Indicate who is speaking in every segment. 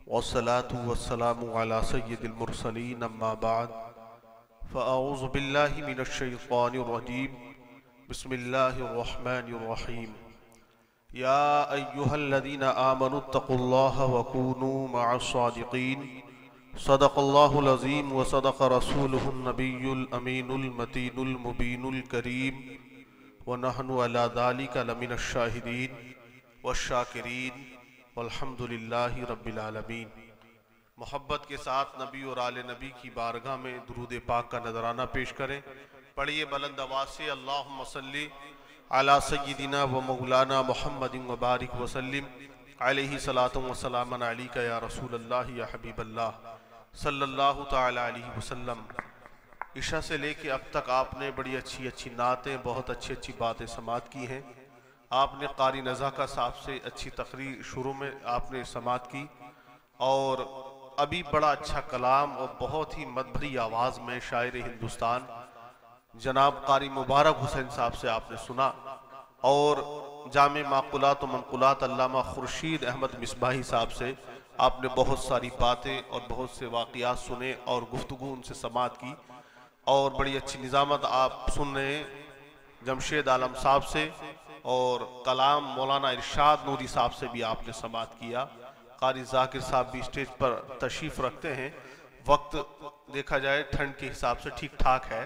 Speaker 1: वस्सलातु वस्सलामु अला सय्यिदिल मुरसलीन अम्मा बाद फ़अऊज़ु बिल्लाहि मिनश शैतानिर रजीम बिस्मिल्लाहिर रहमानिर रहीम या अय्युहल्लज़ीना आमनुत्तक़ुल्लाहा वकूनू मअस सादिक़ीन सदक़ल्लाहुल अज़ीम व सदक़ रसूलुहुन नबियुल अमीनुल मतीनुल मुबीनुल करीम व नहनु अला ज़ालिका लमिनश शाहिदीन वश्शाकिरीन वल्हम्दुलिल्लाहि रब्बिल आलमीन। मोहब्बत के साथ नबी और आले नबी की बारगाह में दुरूद पाक का नजराना पेश करें। पढ़िए बुलंद आवाज़ से अल्लाहुम्मा सल्ली अला सय्यिदिना व मौलाना मुहम्मदिन व बारिक वसल्लिम अलैहि सलातु व सलामन अलैका या रसूलल्लाह या हबीबल्लाह सल्लल्लाहु तआला अलैहि वसल्लम। इशा से लेके अब तक आपने बड़ी अच्छी अच्छी नातें, बहुत अच्छी अच्छी बातें समात की हैं। आपने कारी नज़ाका साहब से अच्छी तकरीर शुरू में आपने समात की और अभी बड़ा अच्छा कलाम और बहुत ही मदभरी आवाज़ में शायर हिंदुस्तान जनाब कारी मुबारक हुसैन साहब से आपने सुना और जामे माकुलात व मनकुलात अल्लामा खुर्शीद अहमद मिसबाही साहब से आपने बहुत सारी बातें और बहुत से वाक़ियात सुने और गुफ्तगू उनसे समात की और बड़ी अच्छी निज़ामत आप सुन रहे हैं जमशेद आलम साहब से और कलाम मौलाना इरशाद नूरी साहब से भी आपने समात किया। कारी जाकिर साहब भी स्टेज पर तशरीफ़ रखते हैं। वक्त देखा जाए ठंड के हिसाब से ठीक ठाक है,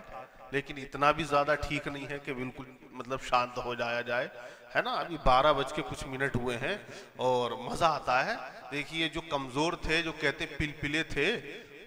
Speaker 1: लेकिन इतना भी ज़्यादा ठीक नहीं है कि बिल्कुल मतलब शांत हो जाया जाए, है ना। अभी 12 बज के कुछ मिनट हुए हैं और मज़ा आता है। देखिए जो कमज़ोर थे, जो कहते पिलपिले थे,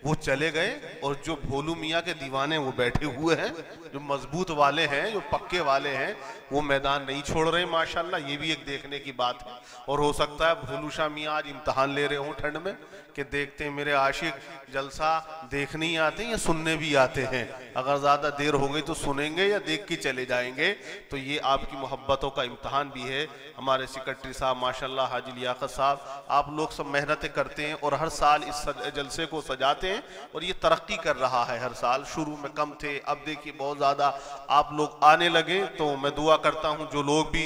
Speaker 1: वो चले गए और जो भोलू मियाँ के दीवाने वो बैठे हुए हैं। जो मजबूत वाले हैं, जो पक्के वाले हैं, वो मैदान नहीं छोड़ रहे माशाल्लाह। ये भी एक देखने की बात है। और हो सकता है भोलू शाह मियाँ आज इम्तहान ले रहे हों ठंड में कि देखते हैं मेरे आशिक जलसा देखने ही आते हैं या सुनने भी आते हैं। अगर ज़्यादा देर हो गई तो सुनेंगे या देख के चले जाएंगे। तो ये आपकी मोहब्बतों का इम्तहान भी है। हमारे सेक्रेटरी साहब माशाल्लाह हाजी लियाकत साहब, आप लोग सब मेहनतें करते हैं और हर साल इस जलसे को सजाते हैं और ये तरक्की कर रहा है हर साल। शुरू में कम थे, अब देखिए बहुत ज़्यादा आप लोग आने लगे। तो मैं दुआ करता हूँ जो लोग भी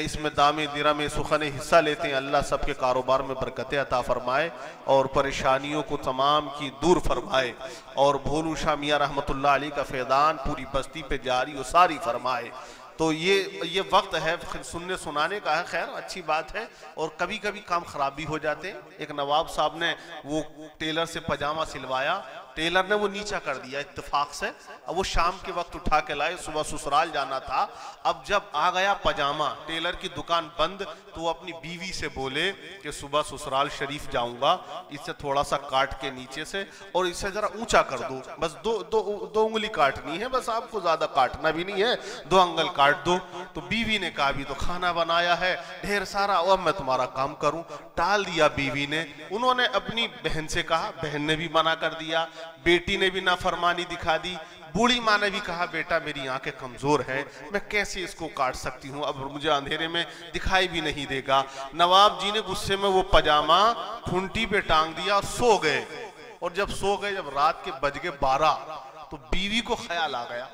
Speaker 1: इसमें दामे दिरा में सुखन हिस्सा लेते हैं, अल्लाह सबके कारोबार में बरकतें अता फरमाए और परेशानियों को तमाम की दूर फरमाए और भोलू शाह मियाँ रहमतुल्लाह अलैह का फैदान पूरी बस्ती पे जारी और सारी फरमाए। तो ये वक्त है सुनने सुनाने का है। खैर अच्छी बात है और कभी कभी काम खराब भी हो जाते हैं। एक नवाब साहब ने वो टेलर से पजामा सिलवाया, टेलर ने वो नीचा कर दिया इत्तेफाक से। अब वो शाम के वक्त उठा के लाए, सुबह ससुराल जाना था। अब जब आ गया पजामा, टेलर की दुकान बंद, तो वो अपनी बीवी से बोले कि सुबह ससुराल शरीफ जाऊंगा, इससे थोड़ा सा काट के नीचे से और इसे जरा ऊंचा कर दो, बस दो उंगली काटनी है, बस आपको ज्यादा काटना भी नहीं है, 2 अंगल काट दो। तो बीवी ने कहा अभी तो खाना बनाया है ढेर सारा, और मैं तुम्हारा काम करूं। टाल दिया बीवी ने। उन्होंने अपनी बहन से कहा, बहन ने भी मना कर दिया, बेटी ने भी नाफरमानी दिखा दी, बूढ़ी माँ ने भी कहा बेटा मेरी आंखें कमजोर है, मैं कैसे इसको काट सकती हूँ, अब मुझे अंधेरे में दिखाई भी नहीं देगा। नवाब जी ने गुस्से में वो पजामा खूंटी पे टांग दिया और सो गए। और जब सो गए, जब रात के बज गए 12, तो बीवी को ख्याल आ गया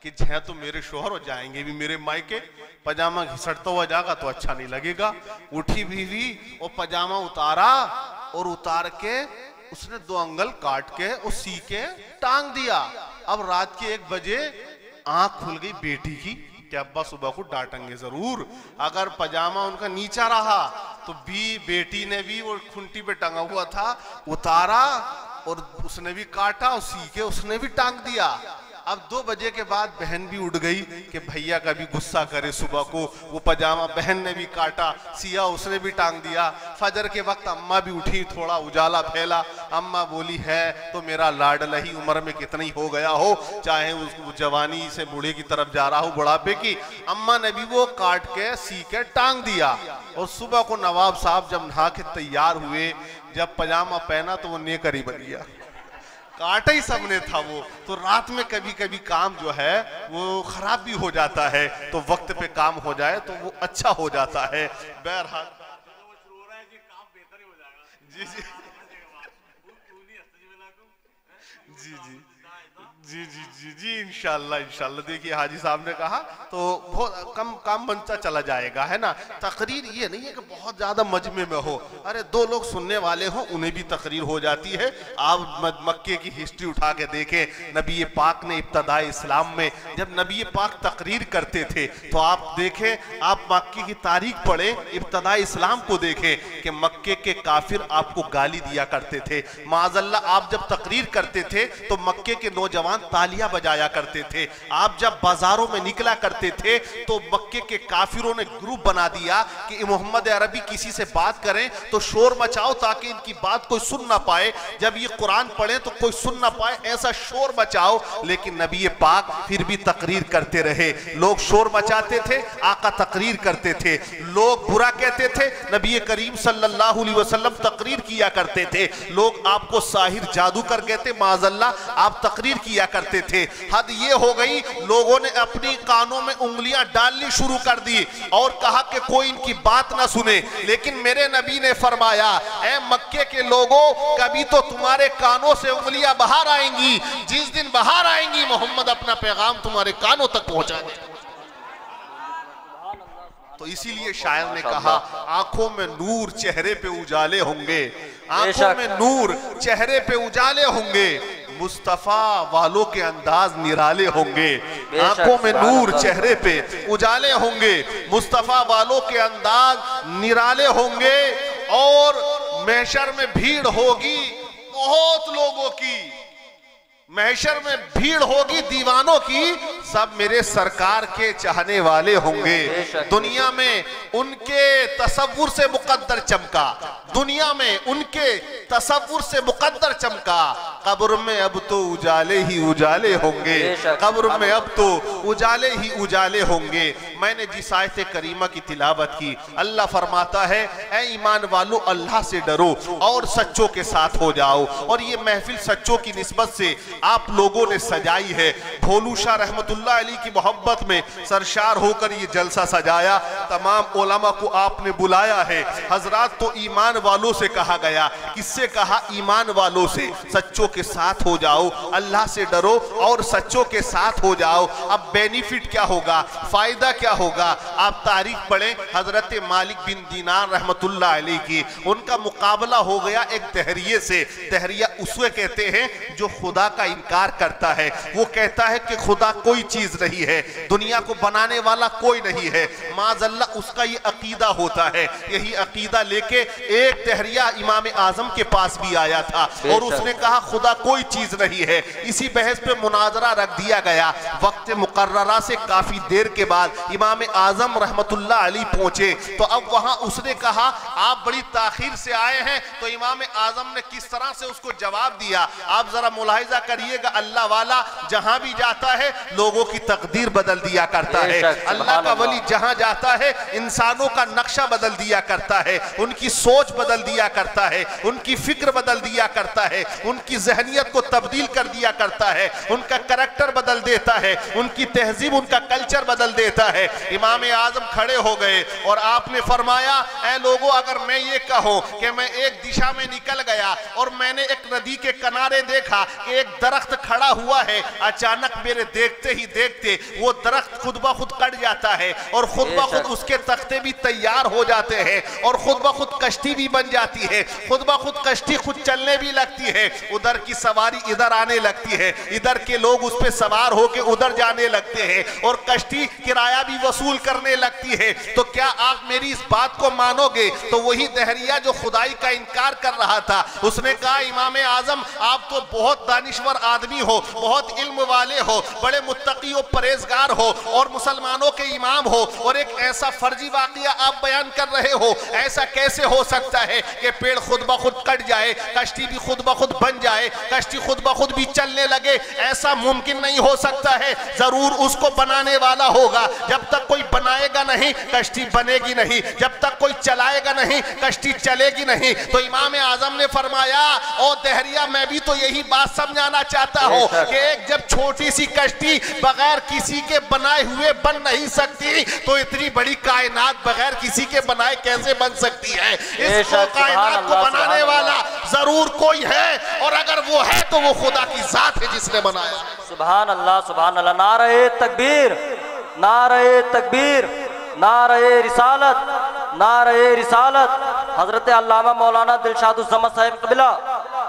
Speaker 1: कि है तो मेरे शोहर हो जाएंगे भी मेरे मायके, पजामा घिसटता हुआ जाएगा तो अच्छा नहीं लगेगा। उठी बीवी और पजामा उतारा और उतार के उसने 2 अंगल काट के और सी के टांग दिया। अब रात के 1 बजे आंख खुल गई बेटी की कि अब्बा सुबह को डांटेंगे जरूर अगर पजामा उनका नीचा रहा। तो बेटी ने भी वो खूंटी पे टंगा हुआ था उतारा और उसने भी काटा और सी के उसने भी टांग दिया। अब 2 बजे के बाद बहन भी उठ गई कि भैया का भी गुस्सा करे, सुबह को वो पजामा बहन ने भी काटा, सिया उसने भी टांग दिया। फजर के वक्त अम्मा भी उठी, थोड़ा उजाला फैला। अम्मा बोली है तो मेरा लाडला ही उम्र में कितनी हो गया हो, चाहे उसको जवानी से बूढ़े की तरफ जा रहा हो, बुढ़ापे की, अम्मा ने भी वो काट के सी के टांग दिया। और सुबह को नवाब साहब जब नहा के तैयार हुए, जब पजामा पहना तो वो नेकर ही बन गया, काटा ही सबने था वो। तो रात में कभी कभी काम जो है वो खराब भी हो जाता है, तो वक्त पे काम हो जाए तो वो अच्छा हो जाता है। बहरहाल जी जी जी जी जी जी जी जी, इंशाल्लाह इंशाल्लाह। देखिए हाजी साहब ने कहा तो बहुत कम काम बनता चला जाएगा, है ना। तकरीर ये नहीं है कि बहुत ज्यादा मजमे में हो, अरे दो लोग सुनने वाले हो उन्हें भी तकरीर हो जाती है। आप मक्के की हिस्ट्री उठा के देखें, नबी पाक ने इब्तदाए इस्लाम में जब नबी पाक तकरीर करते थे तो आप देखें, आप मक्के की तारीख पढ़ें, इब्तदाए इस्लाम को देखें कि मक्के के काफिर आपको गाली दिया करते थे। माज़अल्लाह आप जब तकरीर करते थे तो मक्के के नौजवान तालियां बजाया करते थे। आप जब बाजारों में निकला करते थे तो मक्के के काफिरों ने ग्रुप बना दिया कि मोहम्मद अरबी किसी से बात करें तो शोर मचाओ ताकि इनकी बात कोई सुन ना पाए, जब ये कुरान पढ़े तो कोई सुन ना पाए, ऐसा शोर मचाओ। लेकिन नबी पाक फिर भी तकरीर करते रहे। लोग शोर मचाते थे, आका तकरीर करते थे। लोग बुरा कहते थे, नबी करीम सल्लल्लाहु अलैहि वसल्लम तकरीर किया करते थे। लोग आपको साहिर जादूगर कहते, माज़अल्लाह आप तकरीर किया करते थे। हद ये हो गई, लोगों ने अपनी कानों में उंगलियां डालनी शुरू कर दी और कहा कि कोई इनकी बात ना सुने। लेकिन मेरे नबी ने फरमाया, ऐ मक्के के लोगों, कभी तो तुम्हारे कानों से उंगलियां बाहर आएंगी, जिस दिन बाहर आएंगी मोहम्मद अपना पैगाम तुम्हारे कानों तक पहुंचा दे। तो इसीलिए शायर ने कहा, आंखों में नूर चेहरे पे उजाले होंगे, आंखों में नूर चेहरे पे उजाले होंगे, मुस्तफा वालों के अंदाज निराले होंगे। आंखों में नूर चेहरे पे उजाले होंगे, मुस्तफा वालों के अंदाज निराले होंगे। और महशर में भीड़ होगी बहुत लोगों की, महशर में भीड़ होगी दीवानों की, सब मेरे सरकार के चाहने वाले होंगे। दुनिया में उनके तसव्वुर से मुकद्दर चमका, दुनिया में उनके तसव्वुर से मुकद्दर चमका, कब्र में अब तो उजाले ही उजाले होंगे, कब्र में अब तो उजाले ही उजाले होंगे। मैंने जिस आयत करीमा की तिलावत की, अल्लाह फरमाता है, ऐ ईमान वालों अल्लाह से डरो और सच्चों के साथ हो जाओ। और ये महफिल सच्चों की निस्बत से आप लोगों ने सजाई है। भोलू शाह रहमतुल्लाह अलैह की मोहब्बत में सरशार होकर ये जलसा सजाया, तमाम उलमा को आपने बुलाया है। हजरात, तो ईमान वालों से कहा गया, किससे कहा? ईमान वालों से। सच्चों के साथ हो जाओ, अल्लाह से डरो और सच्चों के साथ हो जाओ। अब बेनिफिट क्या होगा, फायदा क्या होगा? आप तारीख पढ़ें हजरत मालिक बिन दीनार रहमतुल्लाह अलैह की, उनका मुकाबला हो गया एक तहरिये से। तहरिया उसवे कहते हैं जो खुदा का इनकार करता है। वो कहता है कि खुदा कोई चीज नहीं है, दुनिया को बनाने वाला कोई नहीं है। माज़अल्लाह उसका ये अकीदा होता है। यही अकीदा लेके एक तहरिया इमाम आजम के पास भी आया था और उसने कहा खुदा कोई चीज नहीं है। इसी बहस पे मुनाजरा रख दिया गया। वक्त मुकर्ररा से काफी देर के बाद इमाम आजम रहमतुल्लाह अलैह पहुंचे, तो अब वहां उसने कहा आप बड़ी ताखीर से आए हैं। तो इमाम आजम ने किस तरह से उसको जवाब दिया, आप जरा मुलाहिजा करिएगा। अल्लाह वाला जहां भी जाता है लोगों की तकदीर बदल दिया करता है। अल्लाह का वली जहां जाता है इंसानों का नक्शा बदल दिया करता है, उनकी सोच बदल दिया करता है, उनकी फिक्र बदल दिया करता है, उनकी जहनियत को तब्दील कर दिया करता है, उनका करैक्टर बदल देता है, उनकी तहजीब उनका कल्चर बदल देता है। इमाम आजम खड़े हो गए और आपने फरमाया, ऐ लोगों, अगर मैं ये कहूं कि मैं एक दिशा में निकल गया और मैंने एक नदी के किनारे देखा कि एक दरख्त खड़ा हुआ है, अचानक मेरे देखते ही देखते वो दरख्त खुद ब खुद कट जाता है और खुद ब खुद उसके तख्ते भी तैयार हो जाते हैं और खुद ब खुद कश्ती भी बन जाती है, खुद ब खुद कश्ती खुद चलने भी लगती है, उधर की सवारी इधर आने लगती है, इधर के लोग उस पे सवार होके उधर जाने लगते हैं और कश्ती किराया भी वसूल करने लगती है। तो क्या आप मेरी इस बात को मानोगे? तो वही दहरिया जो खुदाई का इनकार कर रहा था, उसने कहा इमाम आजम आप तो बहुत दानिश्वर आदमी हो, बहुत इल्म वाले हो, बड़े मुत्तकी और परहेजगार हो और मुसलमानों के इमाम हो, और एक ऐसा फर्जी वाकया आप बयान कर रहे हो। ऐसा कैसे हो सकता है कि पेड़ खुद ब खुद कट जाए, कश्ती भी खुद ब खुद बन जाए, कश्ती खुद ब खुद भी चलने लगे? ऐसा मुमकिन नहीं हो सकता है। जरूर उसको बनाने वाला होगा। जब तक कोई बनाएगा नहीं कश्ती बनेगी नहीं, जब तक कोई चलाएगा नहीं कश्ती चलेगी नहीं। तो इमाम आजम ने फरमाया, ओ दहरिया, मैं भी तो यही बात समझाना चाहता हूँ कि एक जब छोटी सी कश्ती बगैर किसी के बनाए हुए बन नहीं सकती, तो इतनी बड़ी कायनात बगैर किसी के बनाए कैसे बन सकती है? इसको कायनात को बनाने वाला जरूर कोई है, और अगर वो है तो वो खुदा की जात है जिसने बनाया।
Speaker 2: सुभान अल्लाह, सुभान अल्लाह। नारे तकबीर, नारे तकबीर, नारे रिसालत, नारे रिसालत। हजरत अल्लामा मौलाना दिलशादुज़्ज़मा साहिब क़िबला,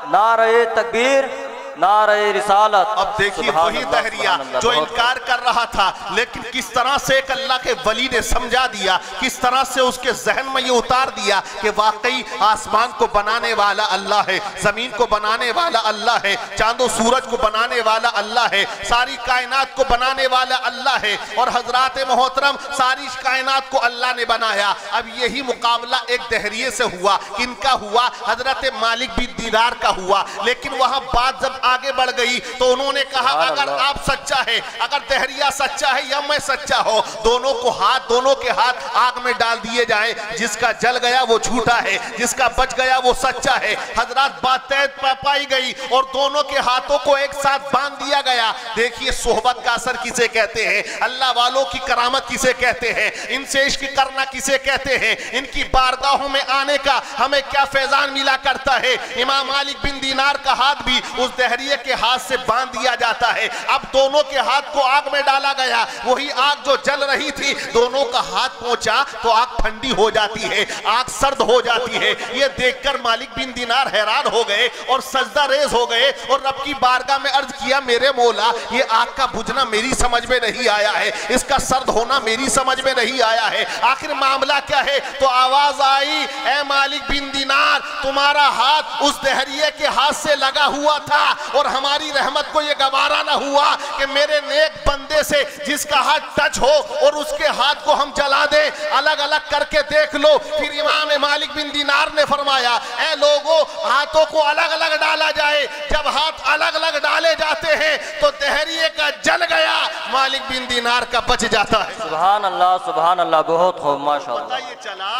Speaker 2: नारे तकबीर, नारे रिसालत।
Speaker 1: अब देखिए वही दहरिया जो इनकार कर रहा था, लेकिन किस तरह से एक अल्लाह के वली ने समझा दिया, किस तरह से उसके जहन में ये उतार दिया कि वाकई आसमान को बनाने वाला अल्लाह है, जमीन को बनाने वाला अल्लाह है, चांदो सूरज को बनाने वाला अल्लाह है, सारी कायनात को बनाने वाला अल्लाह है, और हजरात मोहतरम सारी कायनात को अल्लाह ने बनाया। अब यही मुकाबला एक दहरिये से हुआ, किनका हुआ? हजरत मालिक बिन दीनार का हुआ। लेकिन वहां बात जब आगे बढ़ गई तो उन्होंने कहा अगर आप सच्चा है, अगर दहरिया सच्चा है या मैं सच्चा हो, दोनों के हाथ आग में डाल दिए जाए, जिसका जल गया वो झूठा है, जिसका बच गया वो सच्चा है। हजरत बात तय पाई गई और दोनों के हाथों को एक साथ बांध दिया गया। देखिए सोहबत का असर किसे कहते हैं, अल्लाह वालों की करामत किसे कहते हैं, इनसे इश्क करना किसे कहते हैं, इनकी बारगाहों में आने का हमें क्या फैजान मिला करता है। इमाम मालिक बिन दीनार का हाथ भी उस दहरिये के हाथ से बांध दिया जाता है। अब दोनों के हाथ को आग में डाला गया, वही आग जो जल रही थी, दोनों का हाथ पहुंचा तो आग ठंडी हो जाती है, आग सर्द हो जाती है। ये देखकर मालिक बिन दीनार हैरान हो गए और सजदा रेज हो गए और रब की बारगाह में अर्ज किया, मेरे मौला ये आग का बुझना मेरी समझ में नहीं आया है, इसका सर्द होना मेरी समझ में नहीं आया है, आखिर मामला क्या है? तो आवाज आई, ए मालिक बिन दीनार, तुम्हारा हाथ उस दहरिये के हाथ से लगा हुआ था और हमारी रहमत को यह गवारा ना हुआ कि मेरे नेक बंदे से जिसका हाथ टच हो और उसके हाथ को हम जला दे, अलग अलग करके देख लो। फिर इमाम मालिक बिन दीनार ने फरमाया, ए लोगों हाथों को अलग अलग डाला जाए। जब हाथ अलग अलग डाले जाते हैं तो दहरिये का जल गया, मालिक बिन दीनार का बच जाता है।
Speaker 2: सुभान अल्लाह, सुभान अल्लाह, बहुत खूब, माशाअल्लाह।
Speaker 1: पता ये चला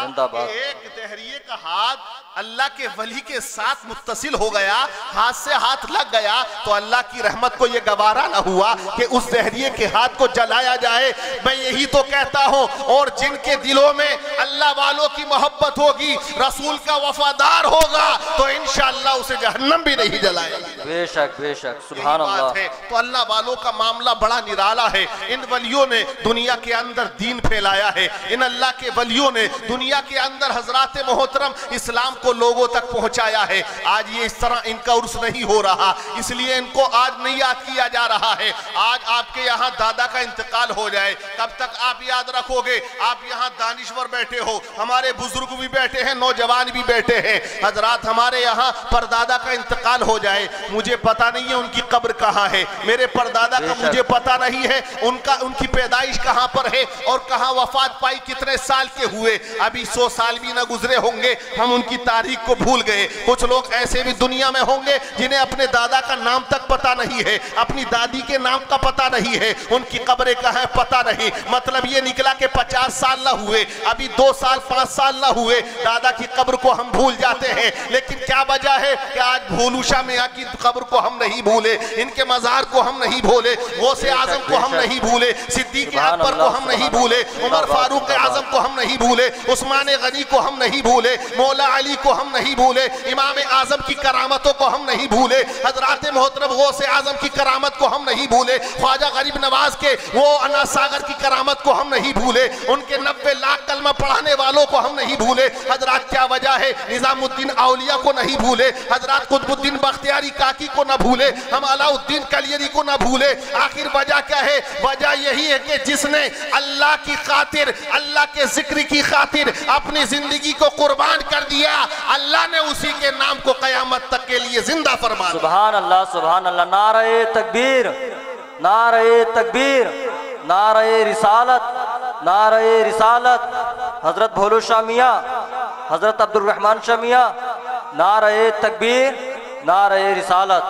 Speaker 1: एक दहरिये का हाथ अल्लाह के वली के साथ मुत्तसिल हो गया, हाथ से हाथ लग गया, तो अल्लाह की रहमत को यह गवारा ना हुआ कि उस दहरिये के हाथ को जलाया जाए। मैं यही तो कहता हूं, और जिनके दिलों में अल्लाह वालों की मोहब्बत होगी, रसूल का वफादार होगा, तो इंशाअल्लाह उसे जहन्नम भी नहीं जलाएगा।
Speaker 2: बेशक बेशक, सुभान अल्लाह।
Speaker 1: तो अल्लाह वालों का मामला बड़ा निराला है। इन वलियों ने दुनिया के अंदर दीन फैलाया है, इन अल्लाह के वलियों ने दुनिया के अंदर हजरात मोहतरम इस्लाम को लोगों तक पहुंचाया है। आज ये इस तरह इनका उर्स नहीं हो रहा, इसलिए इनको आज नहीं याद किया जा रहा है। आज आपके यहाँ दादा का इंतकाल हो जाए, कब तक आप याद रखोगे? आप यहाँ दानिश्वर बैठे हो, हमारे बुजुर्ग भी बैठे हैं, नौजवान भी बैठे हैं। हजरात हमारे यहाँ परदादा का इंतकाल हो जाए, मुझे पता नहीं है उनकी कब्र कहाँ है, मेरे परदादा का मुझे पता नहीं है उनकी पैदाइश कहाँ पर है और कहाँ वफात पाई, कितने साल के हुए। अभी 100 साल भी ना गुजरे होंगे, हम उनकी तारीख को भूल गए। कुछ लोग ऐसे भी दुनिया में होंगे जिन्हें अपने दादा का नाम तक पता नहीं है, अपनी दादी के नाम का पता नहीं है, उनकी कब्रें कहाँ है पता नहीं। मतलब ये निकला कि 50 साल ना हुए, अभी 2 साल 5 साल ना हुए, दादा की कब्र को हम भूल जाते हैं। लेकिन क्या वजह है कि आज भूलूशा मियां की कब्र को हम नहीं भूले, इनके मजार को हम नहीं भूले, गौसे आजम को हम नहीं भूले, सिद्दीक अकबर को हम नहीं भूले, उमर फारूक आजम को हम नहीं भूले, उस्मान गनी को हम नहीं भूले, मौला अली को हम नहीं भूले, इमाम आजम की करामतों को हम नहीं भूले, हजरात मोहतरम गौसे आजम की करामत को हम नहीं भूले, ख्वाजा गरीब नवाज के वो अना सागर की करामत को हम नहीं भूले, उनके 90 लाख कलमा पढ़ाने वालों को हम नहीं भूले। हजरात क्या वजह है? निजामुद्दीन औलिया को नहीं भूले, हजरात कुतुबुद्दीन बख्तियारी काकी को न भूले, हम अलाउद्दीन कलियरी को न भूले। आखिर वजह क्या है? वजह यही है कि जिसने अल्लाह की खातिर, अल्लाह के जिक्र की खातिर अपनी जिंदगी को कुर्बान कर दिया, अल्लाह ने उसी के नाम को कयामत तक के लिए जिंदा फरमा।
Speaker 2: सुभान अल्लाह, सुभान अल्लाह। नारे तकबीर, नारे तकबीर, नारे रिसालत, नारे रिसालत। हजरत भोलू शाह मियां, हजरत अब्दुल रहमान शाह मियां, नारे तकबीर, नारे रिसालत।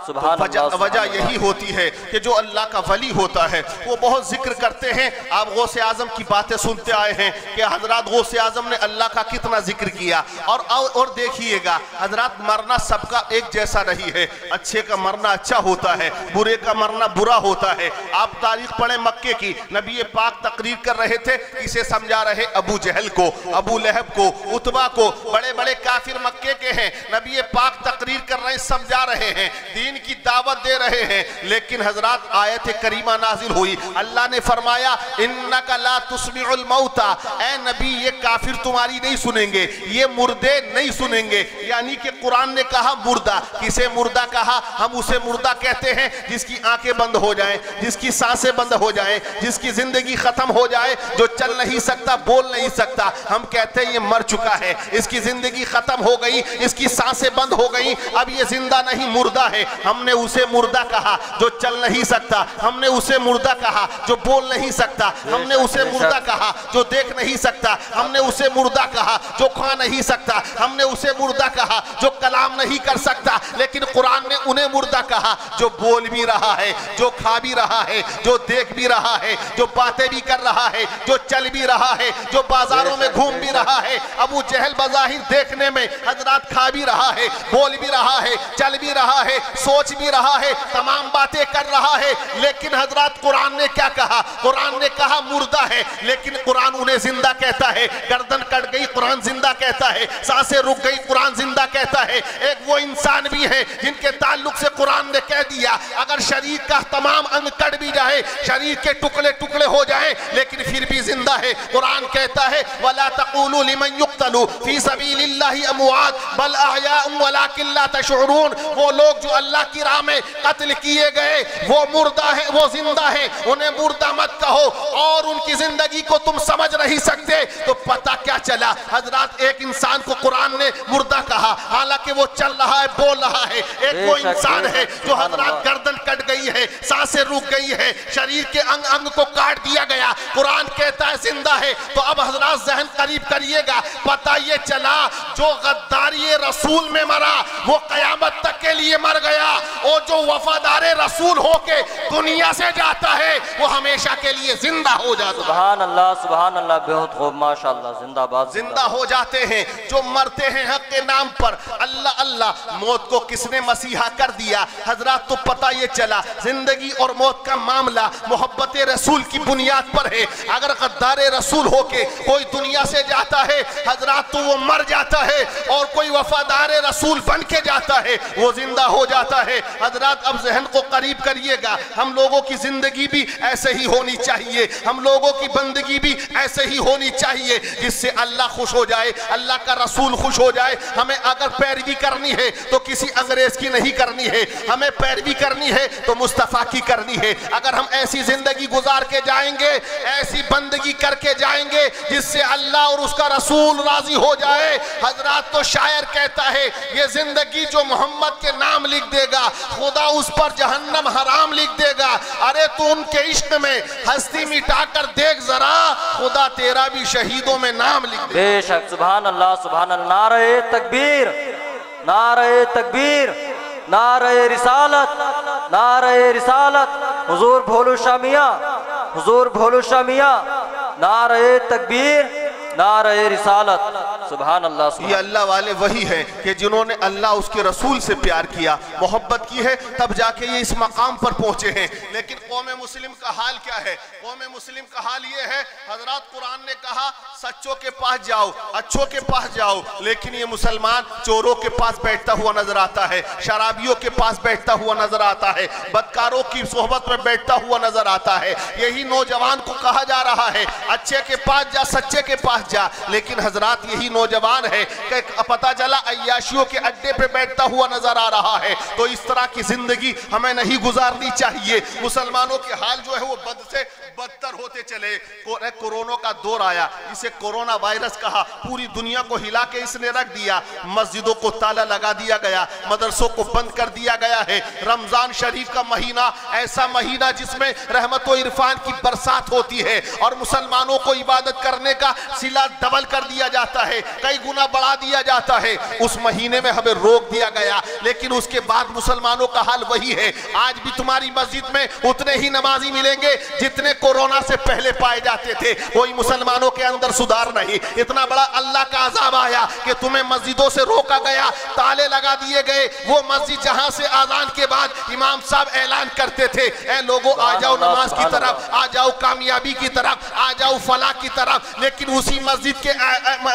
Speaker 1: वजह यही होती है कि जो अल्लाह का वली होता है वो बहुत जिक्र करते हैं। आप गौसे आजम की बातें सुनते आए हैं कि हजरत गौसे आजम ने अल्लाह का कितना जिक्र किया। और देखिएगा हजरत, मरना सबका एक जैसा नहीं है। अच्छे का मरना अच्छा होता है, बुरे का मरना बुरा होता है। आप तारीख पढ़े मक्के की, नबी पाक तकरीर कर रहे थे, इसे समझा रहे अबू जहल को, अबू लहब को, उतबा को, बड़े बड़े काफिर मक्के के हैं। नबी पाक तकरीर कर रहे हैं, समझा रहे हैं, दीन की दावत दे रहे हैं। लेकिन हजरत आयत करीमा नाजिल हुई, अल्लाह ने फरमाया इन्नका ला तुस्मिउल मौता, ए नबी ये काफिर तुम्हारी नहीं सुनेंगे, ये मुर्दे नहीं सुनेंगे। यानी कि कुरान ने कहा मुर्दा, किसे मुर्दा कहा? हम उसे मुर्दा कहते हैं जिसकी आंखें बंद हो जाएं, जिसकी सांसें बंद हो जाएं, जिसकी जिंदगी खत्म हो जाए, जो चल नहीं सकता, बोल नहीं सकता। हम कहते हैं ये मर चुका है, इसकी जिंदगी खत्म हो गई, इसकी सांसें बंद हो गई, अब ये जिंदा नहीं मुर्दा है। हमने उसे मुर्दा कहा जो चल नहीं सकता, हमने उसे मुर्दा कहा जो बोल नहीं सकता, हमने उसे मुर्दा कहा जो देख नहीं सकता, हमने उसे मुर्दा कहा जो खा नहीं सकता, हमने उसे मुर्दा कहा जो कलाम नहीं कर सकता। लेकिन कुरान ने उन्हें मुर्दा कहा जो बोल भी रहा है, जो खा भी रहा है, जो देख भी रहा है, जो बातें भी कर रहा है, जो चल भी रहा है, जो बाजारों में घूम भी रहा है। अबू जहल बज़ाहिर देखने में हजरत खा भी रहा है, बोल भी रहा है, चल भी रहा है, सोच भी रहा है, तमाम बातें कर रहा है। लेकिन हजरत कुरान ने क्या कहा? कुरान ने कहा मुर्दा है, लेकिन कुरान उन्हें जिंदा कहता है। गर्दन कट गई, कुरान जिंदा कहता है। सांसें रुक गई, कुरान जिंदा कहता है। एक वो इंसान भी है जिनके ताल्लुक से कुरान ने कह दिया अगर शरीर का तमाम अंग कट भी जाए, शरीर के टुकड़े टुकड़े हो जाए, लेकिन फिर भी जिंदा है। कुरान कहता है वला तक़ूलू लिमन युक़्तलू फी सबीलिल्लाहि अमवात बल अहयाउन वलाकिन ला तशऊरून। वो लोग जो अल्लाह की राह में कत्ल किए गए वो मुर्दा है, वो जिंदा है, उन्हें मुर्दा मत कहो। और उनकी जिंदगी को तुम समझ नहीं सकते तो पता क्या चला? हजरत एक इंसान को कुरान ने मुर्दा कहा, हालांकि वो चल रहा है, बोल रहा है। एक वो इंसान है जो हजरत गर्दन कट गई है, सांसें रुक गई है, शरीर के अंग अंग को काट दिया गया, कुरान कहता है जिंदा है। तो अब हजरत जहन करीब करिएगा, पता ये चला जो गद्दारी रसूल में मरा वो कयामत तक के लिए मर गया, और जो वफादार रसूल होके दुनिया से जाता है वो हमेशा के लिए जिंदा हो जाता है।
Speaker 2: सुभान अल्लाह, सुभान अल्लाह, बेहद खूब, माशाअल्लाह, जिंदाबाद।
Speaker 1: जिंदा हो जाते हैं जो मरते हैं हक के नाम पर। अल्लाह अल्लाह, मौत को किसने मसीहा कर दिया? हजरत तो पता ये चला जिंदगी और मौत का मामला मोहब्बत रसूल की बुनियाद पर है। अगर गद्दार रसूल होके कोई दुनिया से जाता है हजरत तो वो मर जाता है, और कोई वफादार रसूल बन के जाता है वो जिंदा हो जाता है। हजरत अब जहन को करीब करिएगा, हम लोगों की जिंदगी भी ऐसे ही होनी चाहिए, हम लोगों की बंदगी भी ऐसे ही होनी चाहिए जिससे अल्लाह खुश हो जाए, अल्लाह का रसूल खुश हो जाए। हमें अगर पैरवी करनी है तो किसी अंग्रेज की नहीं करनी है, हमें पैरवी करनी है तो मुस्तफा की करनी है। अगर हम ऐसी जिंदगी गुजार के जाएंगे, ऐसी बंदगी करके जाएंगे जिससे अल्लाह और उसका रसूल राजी हो जाए। हजरत तो शायर कहता है ये जिंदगी जो मोहम्मद के नाम लिख देगा खुदा उस पर जहन्नम हराम लिख देगा। अरे तू उनके इश्क में हस्ती मिटाकर देख जरा, खुदा तेरा भी शहीदों में नाम लिख दे।
Speaker 2: बेशक, सुभान अल्लाह, सुभान अल्लाह। नारे तकबीर, नारे तकबीर, नारे रिसालत, नारे रिसालत। हुजूर भोलू शामिया, हुजूर भोलू शामिया, नारे तकबीर, नारे रिसालत। सुभान अल्लाह।
Speaker 1: ये अल्लाह वाले वही हैं कि जिन्होंने अल्लाह उसके रसूल से प्यार किया, मोहब्बत की है, तब जाके ये इस मकाम पर पहुंचे हैं। लेकिन कौम मुस्लिम का हाल क्या है? कौम मुस्लिम का हाल ये है, हजरत कुरान ने कहा सच्चों के पास जाओ, अच्छों के पास जाओ, लेकिन ये मुसलमान चोरों के पास बैठता हुआ नजर आता है, शराबियों के पास बैठता हुआ नजर आता है, बदकारों की सोहबत में बैठता हुआ नजर आता है। यही नौजवान को कहा जा रहा है अच्छे के पास जा, सच्चे के पास जा। लेकिन हजरत यही नौजवान है कि पता चला अय्याशियों के अड्डे पे बैठता हुआ नजर आ रहा है। तो इस तरह की जिंदगी हमें नहीं गुजारनी चाहिए। मुसलमानों के हाल जो है वो बद से बदतर होते चले। कोरोना का दौर आया, इसे कोरोना वायरस कहा, पूरी दुनिया को हिला के इसने रख दिया। मस्जिदों को ताला लगा दिया गया, मदरसों को बंद कर दिया गया है। रमजान शरीफ का महीना ऐसा महीना जिसमें रहमत व इरफान की बरसात होती है और मुसलमानों को इबादत करने का सिला डबल कर दिया जाता है।
Speaker 3: कई गुना बढ़ा दिया जाता है। उस महीने में हमें रोक दिया गया, लेकिन उसके बाद मुसलमानों का हाल वही है। आज भी तुम्हारी मस्जिद में उतने ही नमाजी मिलेंगे जितने कोरोना से पहले पाए जाते थे। कोई मुसलमानों के अंदर सुधार नहीं। इतना बड़ा अल्लाह का अजाब आया कि तुम्हें मस्जिदों से रोका गया, ताले लगा दिए गए। वो मस्जिद जहां से आजान के बाद इमाम साहब ऐलान करते थे, ए लोगों आ जाओ नमाज की तरफ, आ जाओ कामयाबी की तरफ, आ जाओ फलाह की तरफ, लेकिन उसी मस्जिद के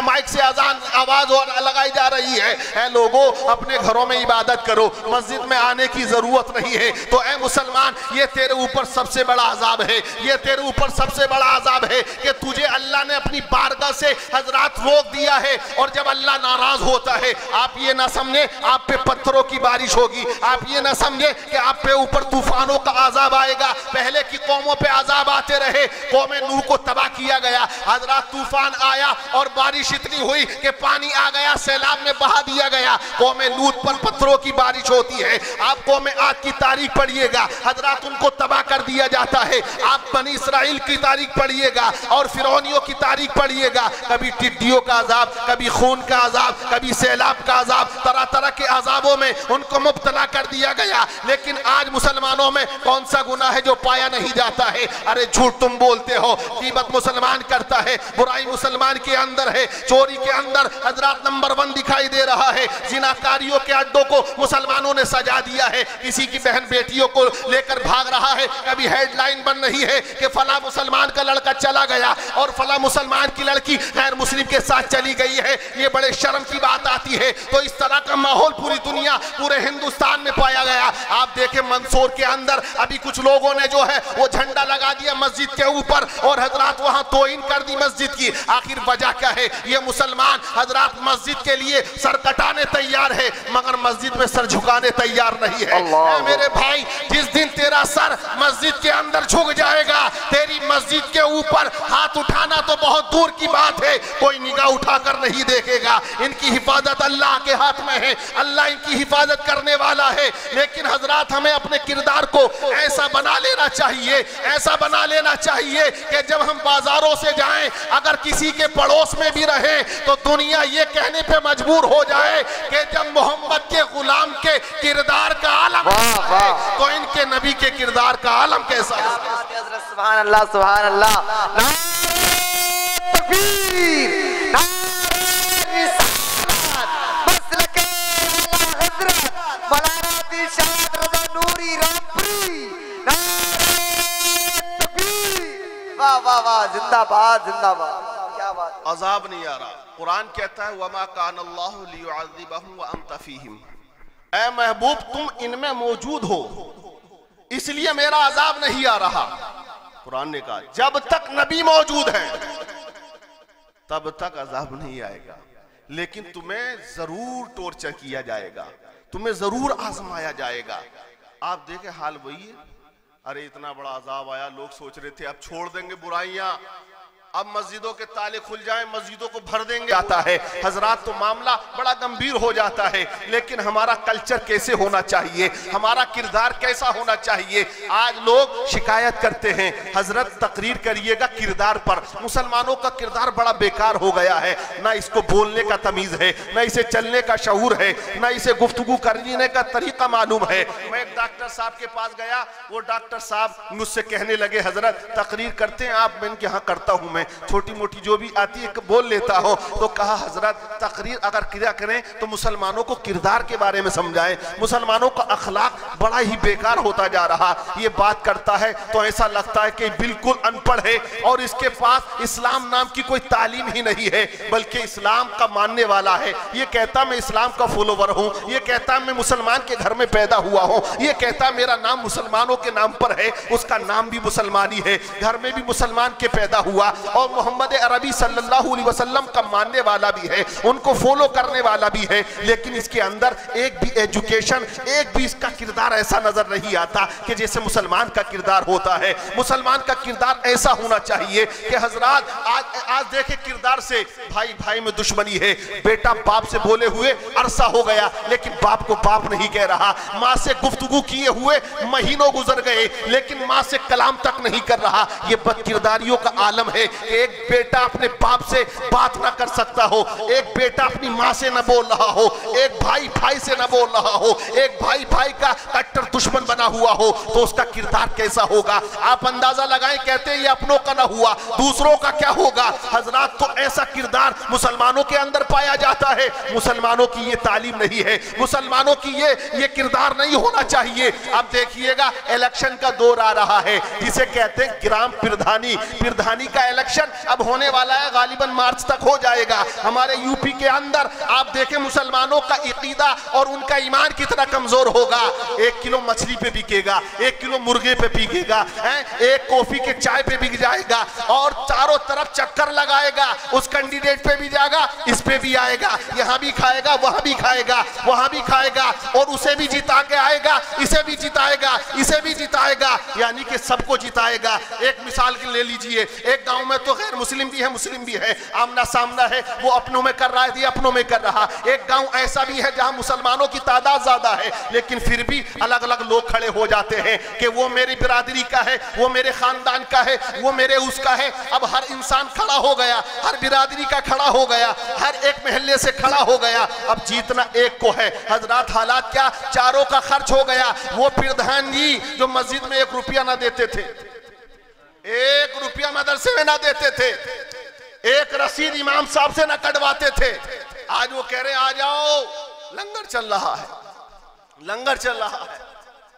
Speaker 3: माइक से आजान आवाज और लगाई जा रही है, ए लोगों अपने घरों में इबादत करो, मस्जिद में आने की जरूरत नहीं है। तो ए मुसलमान, ये तेरे ऊपर सबसे बड़ा अजाब है, ये तेरे ऊपर सबसे बड़ा अजाब है कि तुझे अल्लाह ने अपनी बारगाह से हजरात रोक दिया है। और जब अल्लाह नाराज होता है, आप ये ना समझे आप पे पत्थरों की बारिश होगी, आप ये ना समझे कि आप पे ऊपर तूफानों का अजाब आएगा। पहले की कौमों पे अजाब आते रहे, कौमे नूह को तबाह किया गया, हजरात तूफान आया और बारिश इतनी हुई कि पानी आ गया, सैलाब में बहा दिया गया। कौमे लूत पर पत्थरों की बारिश होती है। आप कौमे आद की तारीख पढ़िएगा, हजरात उनको तबाह कर दिया जाता है। आप बनी इसराइल की तारीख पढ़िएगा और फिरौनियों की तारीख पढ़िएगा, कभी टिड्डियों का अजाब, कभी खून का अजाब, कभी सैलाब का अजाब, तरह तरह के अजाबों में उनको मुब्तला कर दिया गया। लेकिन आज मुसलमानों में कौन सा गुनाह है जो पाया नहीं जाता है? अरे झूठ तुम बोलते हो, गीबत मुसलमान करता है, बुराई मुसलमान के अंदर है, चोरी के अंदर हजरात नंबर 1 दिखाई दे रहा है। जिनाकारियों के अड्डों को मुसलमानों ने सजा दिया है, किसी की बहन बेटियों को लेकर भाग रहा है। कभी हेडलाइन बन रही है कि फला मुसलमान का लड़का चला गया और फला मुसलमान की लड़की गैर मुस्लिम के साथ चली गई है। ये बड़े शर्म की बात आती है। तो इस तरह का माहौल पूरी दुनिया, पूरे हिंदुस्तान में पाया गया। आप देखें मंदसौर के अंदर अभी कुछ लोगों ने जो है वो झंडा लगा दिया मस्जिद के ऊपर और हजरात वहां तोहिन कर दी मस्जिद की। आखिर वजह क्या है? ये मुसलमान हजरात मस्जिद के लिए सर कटाने तैयार है मगर मस्जिद में सर झुकाने तैयार नहीं है। मेरे भाई, जिस दिन तेरा सर मस्जिद के अंदर झुक जाएगा, तेरी मस्जिद के ऊपर हाथ उठाना तो बहुत दूर की बात है, कोई निगाह उठाकर नहीं देखेगा। इनकी हिफाजत अल्लाह के हाथ में है, अल्लाह इनकी हिफाजत करने वाला है। लेकिन हजरात हमें अपने किरदार को ऐसा बना लेना चाहिए, ऐसा बना लेना चाहिए कि जब हम बाजारों से जाएं, अगर किसी के पड़ोस में भी रहे तो दुनिया ये कहने पे मजबूर हो जाए कि जब मोहम्मद के गुलाम के किरदार का आलम है तो इनके नबी के किरदार का आलम कैसा है?
Speaker 4: सुभान अल्लाह, सुभान अल्लाह। वाह वाह वाह, जिंदाबाद जिंदाबाद, क्या बात।
Speaker 3: अजाब नहीं आ रहा। कुरान कहता है वमा कान अल्लाहु लियुअज़्ज़िबहुम व अंत फीहिम। ऐ महबूब, तुम इनमें मौजूद हो इसलिए मेरा अजाब नहीं आ रहा। कुरान ने कहा जब तक नबी मौजूद है तब तक अजाब नहीं आएगा, लेकिन तुम्हें जरूर टॉर्चर किया जाएगा, तुम्हें जरूर आजमाया जाएगा। आप देखें हाल वही है। अरे इतना बड़ा अजाब आया, लोग सोच रहे थे अब छोड़ देंगे बुराइयां, अब मस्जिदों के ताले खुल जाएं, मस्जिदों को भर देंगे। आता है हजरात तो मामला बड़ा गंभीर हो जाता है। लेकिन हमारा कल्चर कैसे होना चाहिए, हमारा किरदार कैसा होना चाहिए? आज लोग शिकायत करते हैं हजरत तकरीर करिएगा किरदार पर। मुसलमानों का किरदार बड़ा बेकार हो गया है, ना इसको बोलने का तमीज है, ना इसे चलने का शऊर है, ना इसे गुफ्तगू करने का तरीका मालूम है। मैं एक डॉक्टर साहब के पास गया, वो डॉक्टर साहब मुझसे कहने लगे हजरत तकरीर करते हैं आप? मैंने कहा करता हूं, मैं छोटी मोटी जो भी आती है बोल लेता हूं। तो कहा हजरत तकरीर अगर किया करें तो मुसलमानों को किरदार के बारे में समझाएं, मुसलमानों का अखलाक बड़ा ही बेकार होता जा रहा। ये बात करता है तो ऐसा लगता है कि बिल्कुल अनपढ़ है और इसके पास इस्लाम नाम की कोई तालीम ही नहीं है, बल्कि इस्लाम का मानने वाला है। ये कहता मैं इस्लाम का फॉलोवर हूं, ये कहता मैं मुसलमान के घर में पैदा हुआ हूं, ये कहता मेरा नाम मुसलमानों के नाम पर है, उसका नाम भी मुसलमानी है, घर में भी मुसलमान के पैदा हुआ और मोहम्मद अरबी सल्लल्लाहु अलैहि वसल्लम का मानने वाला भी है, उनको फॉलो करने वाला भी है। लेकिन इसके अंदर एक भी एजुकेशन, एक भी इसका किरदार ऐसा नजर नहीं आता कि जैसे मुसलमान का किरदार होता है। मुसलमान का किरदार ऐसा होना चाहिए कि हजरात आज देखे किरदार से भाई भाई में दुश्मनी है, बेटा बाप से बोले हुए अरसा हो गया लेकिन बाप को बाप नहीं कह रहा, माँ से गुफ्तगू किए हुए महीनों गुजर गए लेकिन माँ से कलाम तक नहीं कर रहा। ये बदकिरदारियों का आलम है, कि एक बेटा अपने बाप से बात ना कर सकता हो, एक बेटा अपनी माँ से ना बोल रहा हो, एक भाई भाई से ना बोल रहा हो, एक भाई भाई का कट्टर दुश्मन बना हुआ हो, तो उसका किरदार कैसा होगा? आप अंदाजा लगाएं। कहते हैं ये अपनों का ना हुआ, दूसरों का क्या होगा? हजरात, तो ऐसा किरदार मुसलमानों के अंदर पाया जाता है। मुसलमानों की ये तालीम नहीं है, मुसलमानों की ये किरदार नहीं होना चाहिए। अब देखिएगा, इलेक्शन का दौर आ रहा है जिसे कहते हैं ग्राम प्रधानी का इलेक्शन अब होने वाला है, गालिबन मार्च तक हो जाएगा। हमारे यूपी के अंदर आप देखें मुसलमानों का इकीदा और उनका ईमान कितना कमजोर होगा। 1 किलो मछली पे बिकेगा, 1 किलो मुर्गे पे बिकेगा, एक कॉफी के चाय पे बिक जाएगा और चारों तरफ चक्कर लगाएगा। उस कैंडिडेट पे भी जाएगा, इस पे भी आएगा, यहाँ भी खाएगा, वहां भी खाएगा, वहां भी खाएगा, और उसे भी जिता के आएगा, इसे भी जिताएगा, इसे भी जिताएगा, यानी कि सबको जिताएगा। एक मिसाल ले लीजिए, एक गांव में तो गैर मुस्लिम भी है, मुस्लिम भी है, आमना सामना है, वो अपनों में कर रहा है, ये अपनों में कर रहा। एक गांव ऐसा भी है जहां मुसलमानों की तादाद ज्यादा है, लेकिन फिर भी अलग अलग लोग खड़े हो जाते हैं कि वो मेरी बिरादरी का है, वो मेरे खानदान का है, वो मेरे उसका है। अब हर इंसान खड़ा हो गया, हर बिरादरी का खड़ा हो गया, हर एक महल्ले से खड़ा हो गया। अब जीतना एक को है। हजरात, हालात क्या, चारों का खर्च हो गया। वो प्रधान जी जो मस्जिद में 1 रुपया ना देते थे, 1 रुपया मदरसे में ना देते थे, एक रसीद इमाम साहब से ना कटवाते थे, आज वो कह रहे आ जाओ, लंगर चल रहा है, लंगर चल रहा है।